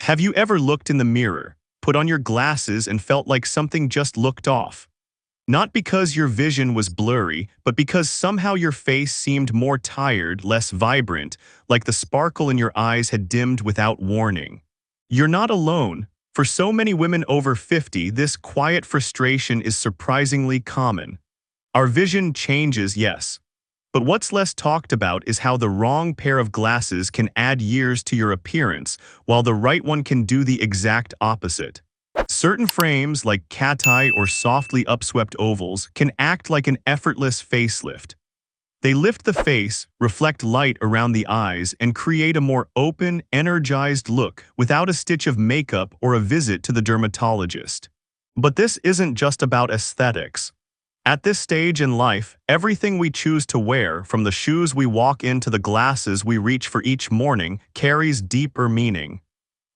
Have you ever looked in the mirror, put on your glasses and felt like something just looked off? Not because your vision was blurry, but because somehow your face seemed more tired, less vibrant, like the sparkle in your eyes had dimmed without warning. You're not alone. For so many women over 50, this quiet frustration is surprisingly common. Our vision changes, yes. But what's less talked about is how the wrong pair of glasses can add years to your appearance, while the right one can do the exact opposite. Certain frames, like cat eye or softly upswept ovals, can act like an effortless facelift. They lift the face, reflect light around the eyes, and create a more open, energized look without a stitch of makeup or a visit to the dermatologist. But this isn't just about aesthetics. At this stage in life, everything we choose to wear, from the shoes we walk in to the glasses we reach for each morning, carries deeper meaning.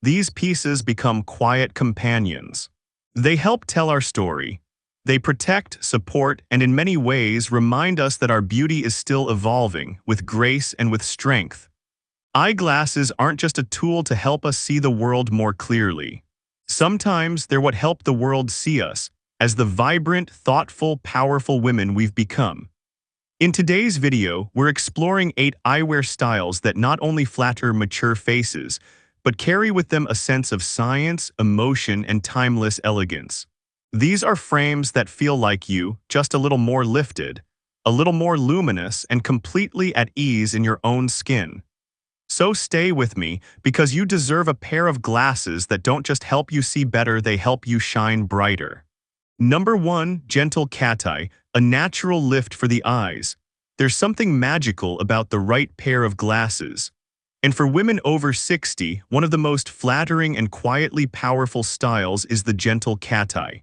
These pieces become quiet companions. They help tell our story. They protect, support, and in many ways remind us that our beauty is still evolving, with grace and with strength. Eyeglasses aren't just a tool to help us see the world more clearly. Sometimes they're what help the world see us, as the vibrant, thoughtful, powerful women we've become. In today's video, we're exploring 8 eyewear styles that not only flatter mature faces, but carry with them a sense of science, emotion, and timeless elegance. These are frames that feel like you, just a little more lifted, a little more luminous, and completely at ease in your own skin. So stay with me, because you deserve a pair of glasses that don't just help you see better, they help you shine brighter. Number 1, Gentle Cat Eye, a natural lift for the eyes. There's something magical about the right pair of glasses. And for women over 60, one of the most flattering and quietly powerful styles is the Gentle Cat Eye.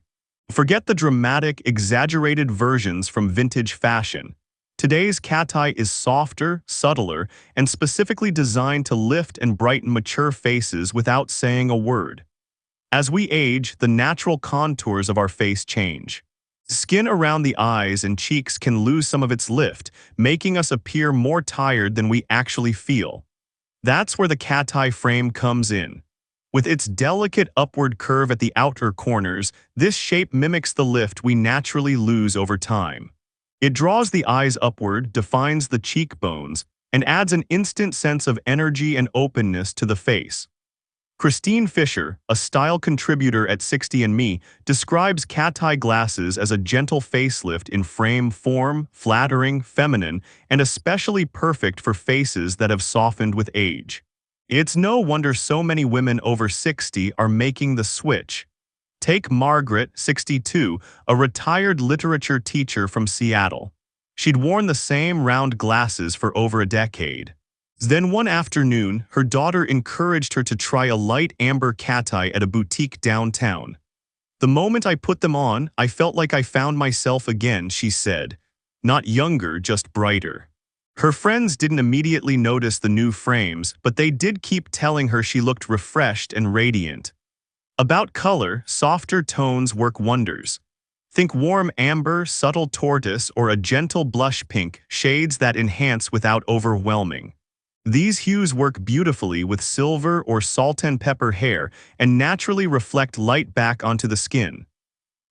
Forget the dramatic, exaggerated versions from vintage fashion. Today's cat eye is softer, subtler, and specifically designed to lift and brighten mature faces without saying a word. As we age, the natural contours of our face change. Skin around the eyes and cheeks can lose some of its lift, making us appear more tired than we actually feel. That's where the cat eye frame comes in. With its delicate upward curve at the outer corners, this shape mimics the lift we naturally lose over time. It draws the eyes upward, defines the cheekbones, and adds an instant sense of energy and openness to the face. Christine Fisher, a style contributor at 60andMe, describes cat eye glasses as a gentle facelift in frame form, flattering, feminine, and especially perfect for faces that have softened with age. It's no wonder so many women over 60 are making the switch. Take Margaret, 62, a retired literature teacher from Seattle. She'd worn the same round glasses for over a decade. Then one afternoon, her daughter encouraged her to try a light amber cat eye at a boutique downtown. "The moment I put them on, I felt like I found myself again," she said. "Not younger, just brighter." Her friends didn't immediately notice the new frames, but they did keep telling her she looked refreshed and radiant. About color, softer tones work wonders. Think warm amber, subtle tortoise, or a gentle blush pink, shades that enhance without overwhelming. These hues work beautifully with silver or salt and pepper hair and naturally reflect light back onto the skin.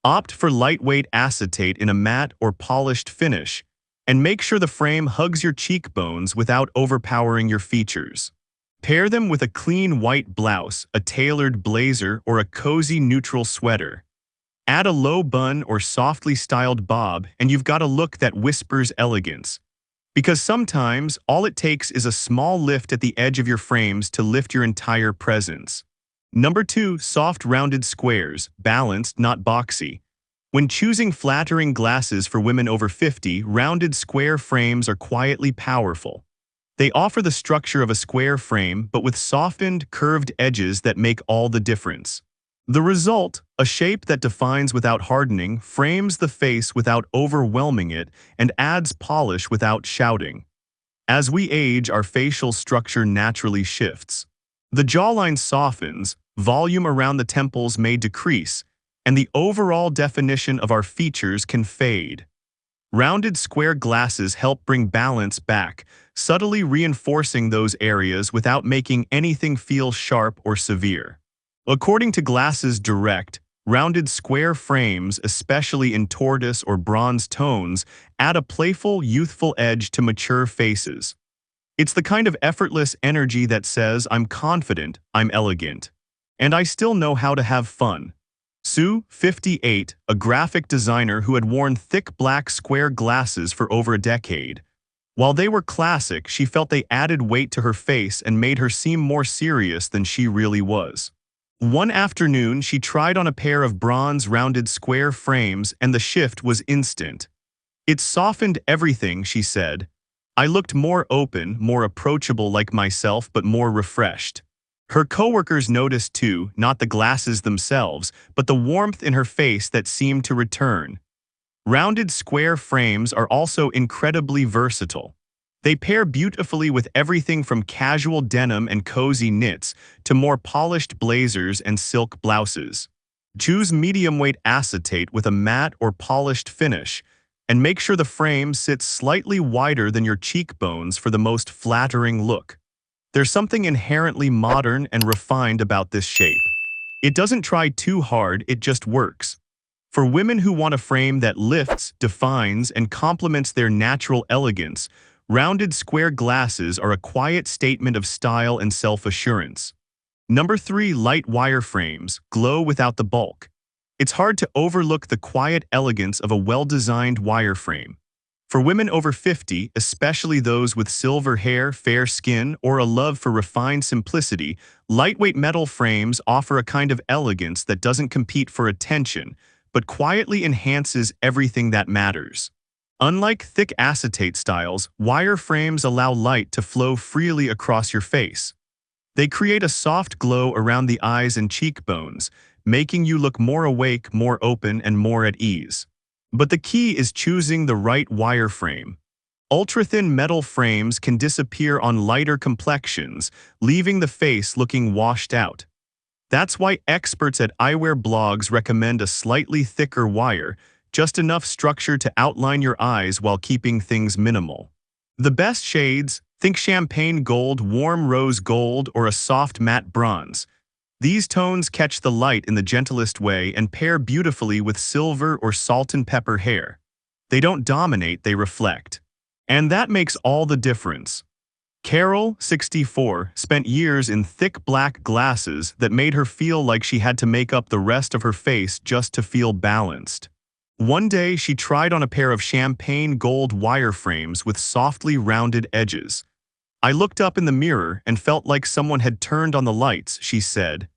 Opt for lightweight acetate in a matte or polished finish, and make sure the frame hugs your cheekbones without overpowering your features. Pair them with a clean white blouse, a tailored blazer, or a cozy neutral sweater. Add a low bun or softly styled bob, and you've got a look that whispers elegance. Because sometimes, all it takes is a small lift at the edge of your frames to lift your entire presence. Number 2, Soft Rounded Squares, balanced, not boxy. When choosing flattering glasses for women over 50, rounded square frames are quietly powerful. They offer the structure of a square frame, but with softened, curved edges that make all the difference. The result, a shape that defines without hardening, frames the face without overwhelming it, and adds polish without shouting. As we age, our facial structure naturally shifts. The jawline softens, volume around the temples may decrease, and the overall definition of our features can fade. Rounded square glasses help bring balance back, subtly reinforcing those areas without making anything feel sharp or severe. According to Glass's Direct, rounded square frames, especially in tortoise or bronze tones, add a playful, youthful edge to mature faces. It's the kind of effortless energy that says, I'm confident, I'm elegant, and I still know how to have fun. Sue, 58, a graphic designer who had worn thick black square glasses for over a decade. While they were classic, she felt they added weight to her face and made her seem more serious than she really was. One afternoon, she tried on a pair of bronze rounded square frames and the shift was instant. It softened everything, she said. I looked more open, more approachable like myself, but more refreshed. Her coworkers noticed too, not the glasses themselves, but the warmth in her face that seemed to return. Rounded square frames are also incredibly versatile. They pair beautifully with everything from casual denim and cozy knits to more polished blazers and silk blouses. Choose medium-weight acetate with a matte or polished finish, and make sure the frame sits slightly wider than your cheekbones for the most flattering look. There's something inherently modern and refined about this shape. It doesn't try too hard, it just works. For women who want a frame that lifts, defines, and complements their natural elegance, rounded square glasses are a quiet statement of style and self-assurance. Number 3. Light wireframes, glow without the bulk. It's hard to overlook the quiet elegance of a well-designed wireframe. For women over 50, especially those with silver hair, fair skin, or a love for refined simplicity, lightweight metal frames offer a kind of elegance that doesn't compete for attention, but quietly enhances everything that matters. Unlike thick acetate styles, wireframes allow light to flow freely across your face. They create a soft glow around the eyes and cheekbones, making you look more awake, more open, and more at ease. But the key is choosing the right wireframe. Ultra-thin metal frames can disappear on lighter complexions, leaving the face looking washed out. That's why experts at Eyewear blogs recommend a slightly thicker wire, just enough structure to outline your eyes while keeping things minimal. The best shades, think champagne gold, warm rose gold, or a soft matte bronze. These tones catch the light in the gentlest way and pair beautifully with silver or salt and pepper hair. They don't dominate, they reflect. And that makes all the difference. Carol, 64, spent years in thick black glasses that made her feel like she had to make up the rest of her face just to feel balanced. One day, she tried on a pair of champagne gold wireframes with softly rounded edges. I looked up in the mirror and felt like someone had turned on the lights, she said.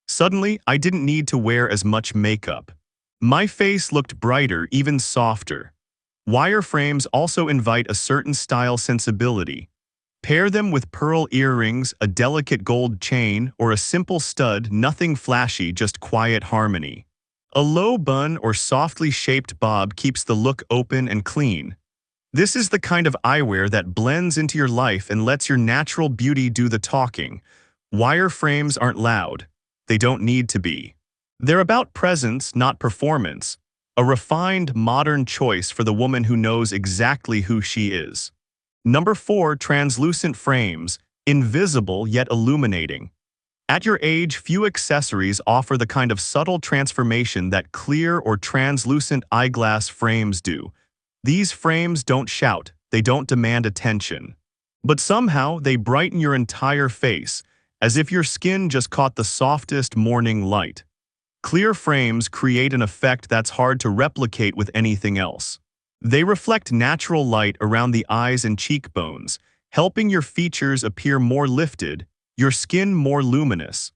Suddenly, I didn't need to wear as much makeup. My face looked brighter, even softer. Wireframes also invite a certain style sensibility. Pair them with pearl earrings, a delicate gold chain, or a simple stud, nothing flashy, just quiet harmony. A low bun or softly shaped bob keeps the look open and clean. This is the kind of eyewear that blends into your life and lets your natural beauty do the talking. Wireframes aren't loud. They don't need to be. They're about presence, not performance. A refined, modern choice for the woman who knows exactly who she is. Number 4. Translucent frames, invisible yet illuminating. At your age, few accessories offer the kind of subtle transformation that clear or translucent eyeglass frames do. These frames don't shout, they don't demand attention. But somehow, they brighten your entire face, as if your skin just caught the softest morning light. Clear frames create an effect that's hard to replicate with anything else. They reflect natural light around the eyes and cheekbones, helping your features appear more lifted, your skin more luminous.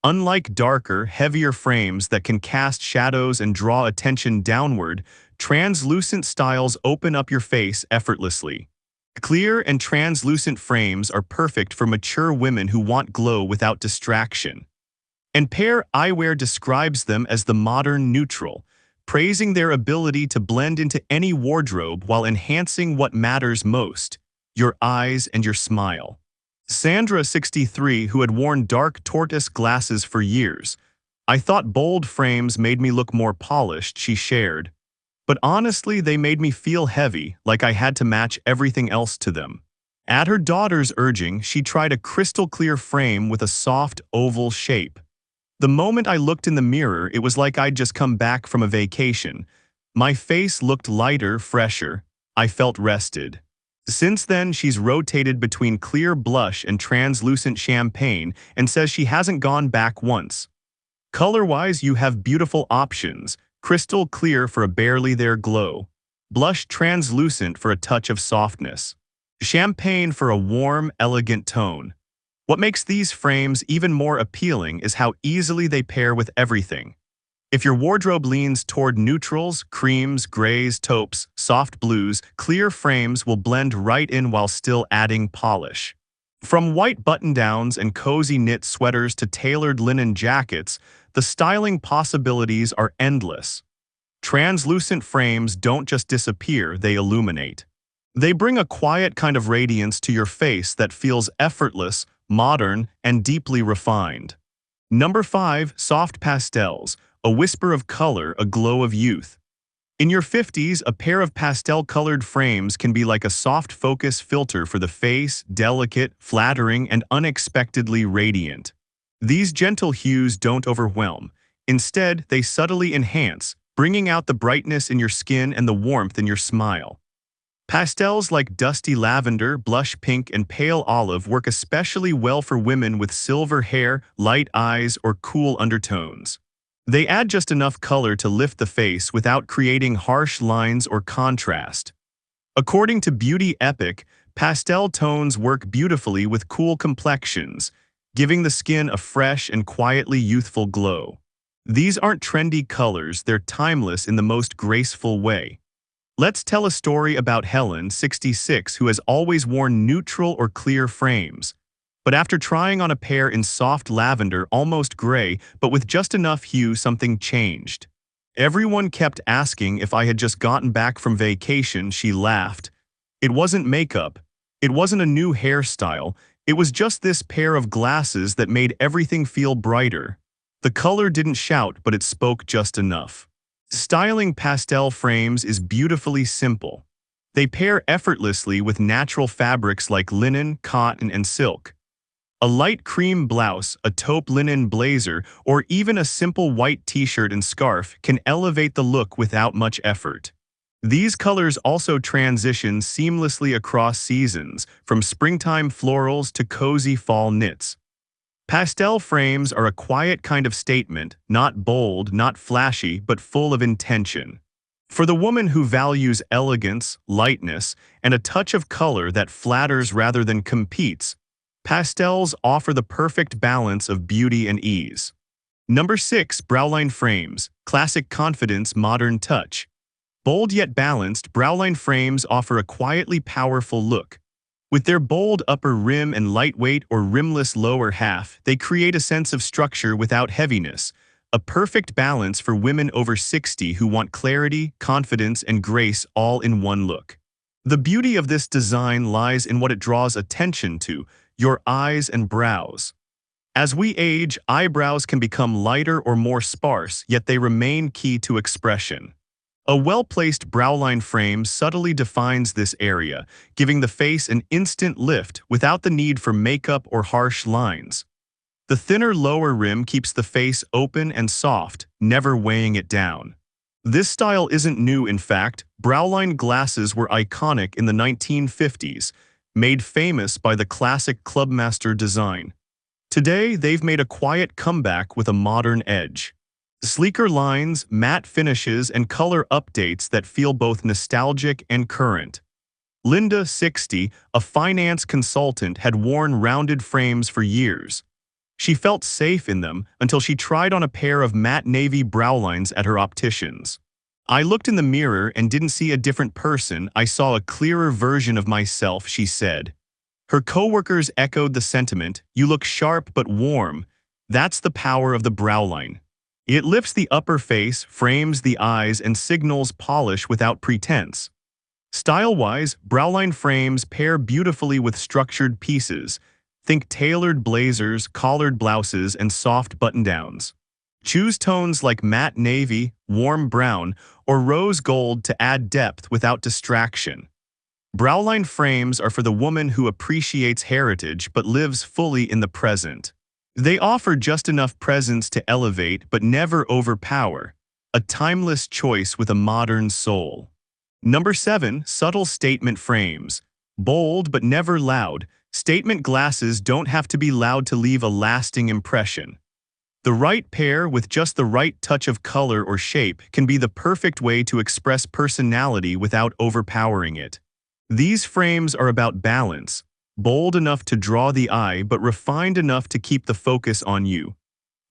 Unlike darker, heavier frames that can cast shadows and draw attention downward, translucent styles open up your face effortlessly. Clear and translucent frames are perfect for mature women who want glow without distraction. And Pair Eyewear describes them as the modern neutral, praising their ability to blend into any wardrobe while enhancing what matters most, your eyes and your smile. Sandra, 63, who had worn dark tortoise glasses for years. I thought bold frames made me look more polished, she shared. But honestly, they made me feel heavy, like I had to match everything else to them. At her daughter's urging, she tried a crystal clear frame with a soft, oval shape. The moment I looked in the mirror, it was like I'd just come back from a vacation. My face looked lighter, fresher. I felt rested. Since then, she's rotated between clear blush and translucent champagne and says she hasn't gone back once. Color-wise, you have beautiful options. Crystal clear for a barely there glow. Blush translucent for a touch of softness. Champagne for a warm, elegant tone. What makes these frames even more appealing is how easily they pair with everything. If your wardrobe leans toward neutrals, creams, grays, taupes, soft blues, clear frames will blend right in while still adding polish. From white button-downs and cozy knit sweaters to tailored linen jackets, the styling possibilities are endless. Translucent frames don't just disappear, they illuminate. They bring a quiet kind of radiance to your face that feels effortless, modern, and deeply refined. Number 5. Soft pastels. A whisper of color, a glow of youth. In your 50s, a pair of pastel-colored frames can be like a soft focus filter for the face, delicate, flattering, and unexpectedly radiant. These gentle hues don't overwhelm. Instead, they subtly enhance, bringing out the brightness in your skin and the warmth in your smile. Pastels like dusty lavender, blush pink, and pale olive work especially well for women with silver hair, light eyes, or cool undertones. They add just enough color to lift the face without creating harsh lines or contrast. According to Beauty Epic, pastel tones work beautifully with cool complexions, giving the skin a fresh and quietly youthful glow. These aren't trendy colors, they're timeless in the most graceful way. Let's tell a story about Helen, 66, who has always worn neutral or clear frames. But after trying on a pair in soft lavender, almost gray, but with just enough hue, something changed. Everyone kept asking if I had just gotten back from vacation, she laughed. It wasn't makeup. It wasn't a new hairstyle. It was just this pair of glasses that made everything feel brighter. The color didn't shout, but it spoke just enough. Styling pastel frames is beautifully simple. They pair effortlessly with natural fabrics like linen, cotton, and silk. A light cream blouse, a taupe linen blazer, or even a simple white t-shirt and scarf can elevate the look without much effort. These colors also transition seamlessly across seasons, from springtime florals to cozy fall knits. Pastel frames are a quiet kind of statement, not bold, not flashy, but full of intention. For the woman who values elegance, lightness, and a touch of color that flatters rather than competes, pastels offer the perfect balance of beauty and ease. Number 6. Browline frames. Classic confidence, modern touch. Bold yet balanced, Browline frames offer a quietly powerful look. With their bold upper rim and lightweight or rimless lower half, they create a sense of structure without heaviness, a perfect balance for women over 60 who want clarity, confidence, and grace all in one look. The beauty of this design lies in what it draws attention to: your eyes and brows. As we age, eyebrows can become lighter or more sparse, yet they remain key to expression. A well-placed browline frame subtly defines this area, giving the face an instant lift without the need for makeup or harsh lines. The thinner lower rim keeps the face open and soft, never weighing it down. This style isn't new, in fact. Browline glasses were iconic in the 1950s, made famous by the classic Clubmaster design. Today, they've made a quiet comeback with a modern edge. Sleeker lines, matte finishes, and color updates that feel both nostalgic and current. Linda, 60, a finance consultant, had worn rounded frames for years. She felt safe in them until she tried on a pair of matte navy browlines at her optician's. "I looked in the mirror and didn't see a different person, I saw a clearer version of myself," she said. Her coworkers echoed the sentiment. "You look sharp but warm." That's the power of the browline. It lifts the upper face, frames the eyes, and signals polish without pretense. Style-wise, browline frames pair beautifully with structured pieces. Think tailored blazers, collared blouses, and soft button-downs. Choose tones like matte navy, warm brown, or rose gold to add depth without distraction. Browline frames are for the woman who appreciates heritage but lives fully in the present. They offer just enough presence to elevate but never overpower. A timeless choice with a modern soul. Number 7. Subtle statement frames. Bold but never loud, statement glasses don't have to be loud to leave a lasting impression. The right pair with just the right touch of color or shape can be the perfect way to express personality without overpowering it. These frames are about balance, bold enough to draw the eye but refined enough to keep the focus on you.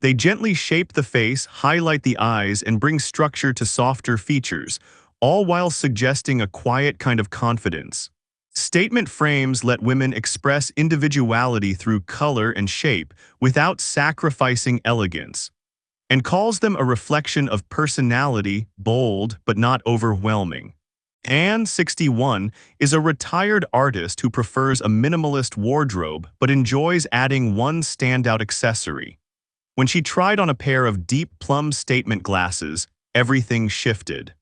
They gently shape the face, highlight the eyes, and bring structure to softer features, all while suggesting a quiet kind of confidence. Statement frames let women express individuality through color and shape without sacrificing elegance, and calls them a reflection of personality, bold but not overwhelming. Anne, 61, is a retired artist who prefers a minimalist wardrobe but enjoys adding one standout accessory. When she tried on a pair of deep plum statement glasses, everything shifted.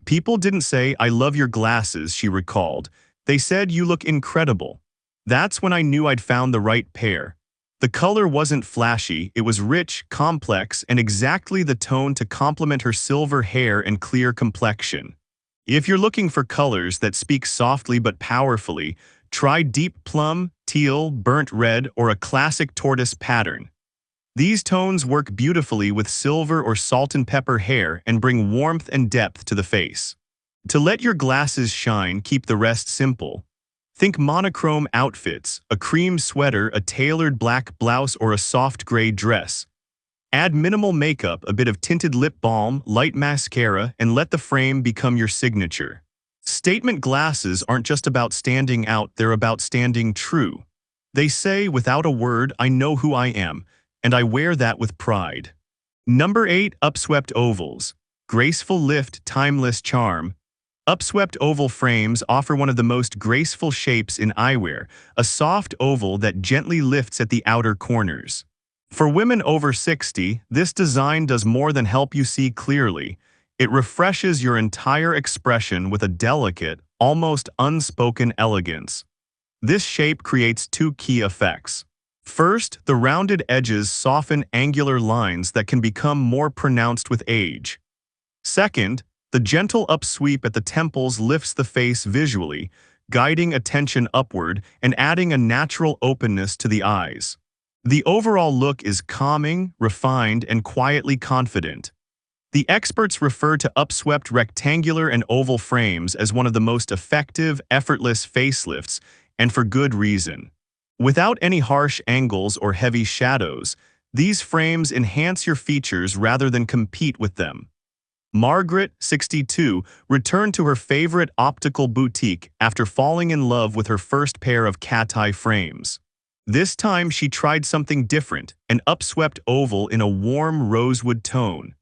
People didn't say, "I love your glasses," she recalled. They said, "You look incredible." That's when I knew I'd found the right pair. The color wasn't flashy, it was rich, complex, and exactly the tone to complement her silver hair and clear complexion. If you're looking for colors that speak softly but powerfully, try deep plum, teal, burnt red, or a classic tortoise pattern. These tones work beautifully with silver or salt and pepper hair and bring warmth and depth to the face. To let your glasses shine, keep the rest simple. Think monochrome outfits, a cream sweater, a tailored black blouse, or a soft gray dress. Add minimal makeup, a bit of tinted lip balm, light mascara, and let the frame become your signature. Statement glasses aren't just about standing out, they're about standing true. They say, "Without a word, I know who I am, and I wear that with pride." Number 8. Upswept ovals. Graceful lift, timeless charm. Upswept oval frames offer one of the most graceful shapes in eyewear, a soft oval that gently lifts at the outer corners. For women over 60, this design does more than help you see clearly. It refreshes your entire expression with a delicate, almost unspoken elegance. This shape creates two key effects. First, the rounded edges soften angular lines that can become more pronounced with age. Second, the gentle upsweep at the temples lifts the face visually, guiding attention upward and adding a natural openness to the eyes. The overall look is calming, refined, and quietly confident. The experts refer to upswept rectangular and oval frames as one of the most effective, effortless facelifts, and for good reason. Without any harsh angles or heavy shadows, these frames enhance your features rather than compete with them. Margaret, 62, returned to her favorite optical boutique after falling in love with her first pair of cat-eye frames. This time she tried something different, an upswept oval in a warm rosewood tone.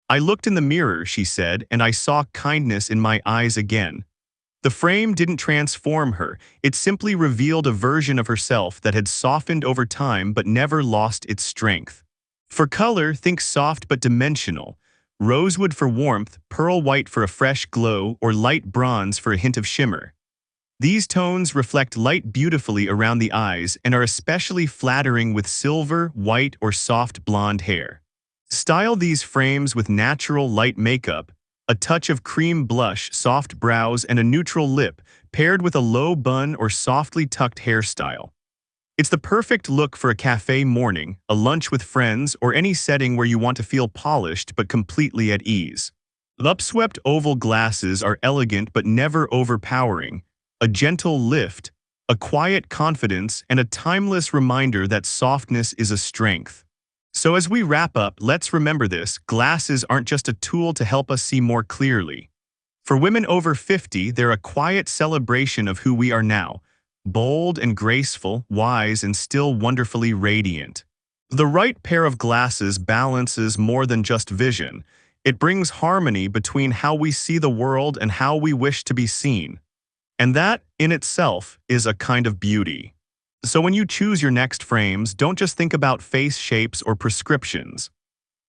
"I looked in the mirror," she said, "and I saw kindness in my eyes again." The frame didn't transform her, it simply revealed a version of herself that had softened over time but never lost its strength. For color, think soft but dimensional. Rosewood for warmth, pearl white for a fresh glow, or light bronze for a hint of shimmer. These tones reflect light beautifully around the eyes and are especially flattering with silver, white, or soft blonde hair. Style these frames with natural light makeup, a touch of cream blush, soft brows, and a neutral lip, paired with a low bun or softly tucked hairstyle. It's the perfect look for a cafe morning, a lunch with friends, or any setting where you want to feel polished but completely at ease. Upswept oval glasses are elegant but never overpowering, a gentle lift, a quiet confidence, and a timeless reminder that softness is a strength. So as we wrap up, let's remember this: glasses aren't just a tool to help us see more clearly. For women over 50, they're a quiet celebration of who we are now. Bold and graceful, wise and still wonderfully radiant. The right pair of glasses balances more than just vision. It brings harmony between how we see the world and how we wish to be seen. And that, in itself, is a kind of beauty. So when you choose your next frames, don't just think about face shapes or prescriptions.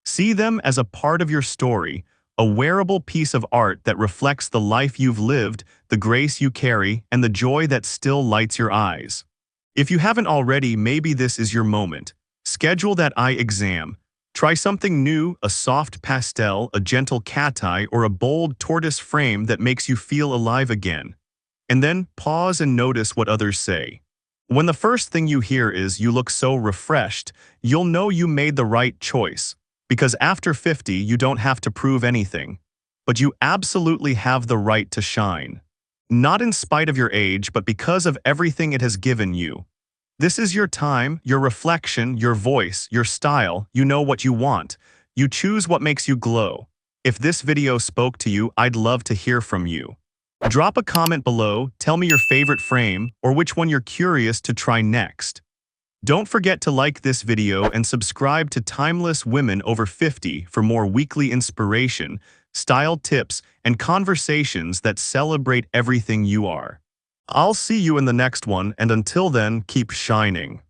See them as a part of your story, a wearable piece of art that reflects the life you've lived, the grace you carry, and the joy that still lights your eyes. If you haven't already, maybe this is your moment. Schedule that eye exam. Try something new, a soft pastel, a gentle cat eye, or a bold tortoise frame that makes you feel alive again. And then pause and notice what others say. When the first thing you hear is "you look so refreshed," you'll know you made the right choice. Because after 50, you don't have to prove anything. But you absolutely have the right to shine. Not in spite of your age, but because of everything it has given you. This is your time, your reflection, your voice, your style. You know what you want. You choose what makes you glow. If this video spoke to you, I'd love to hear from you. Drop a comment below, tell me your favorite frame, or which one you're curious to try next. Don't forget to like this video and subscribe to Timeless Women Over 50 for more weekly inspiration, style tips, and conversations that celebrate everything you are. I'll see you in the next one, and until then, keep shining.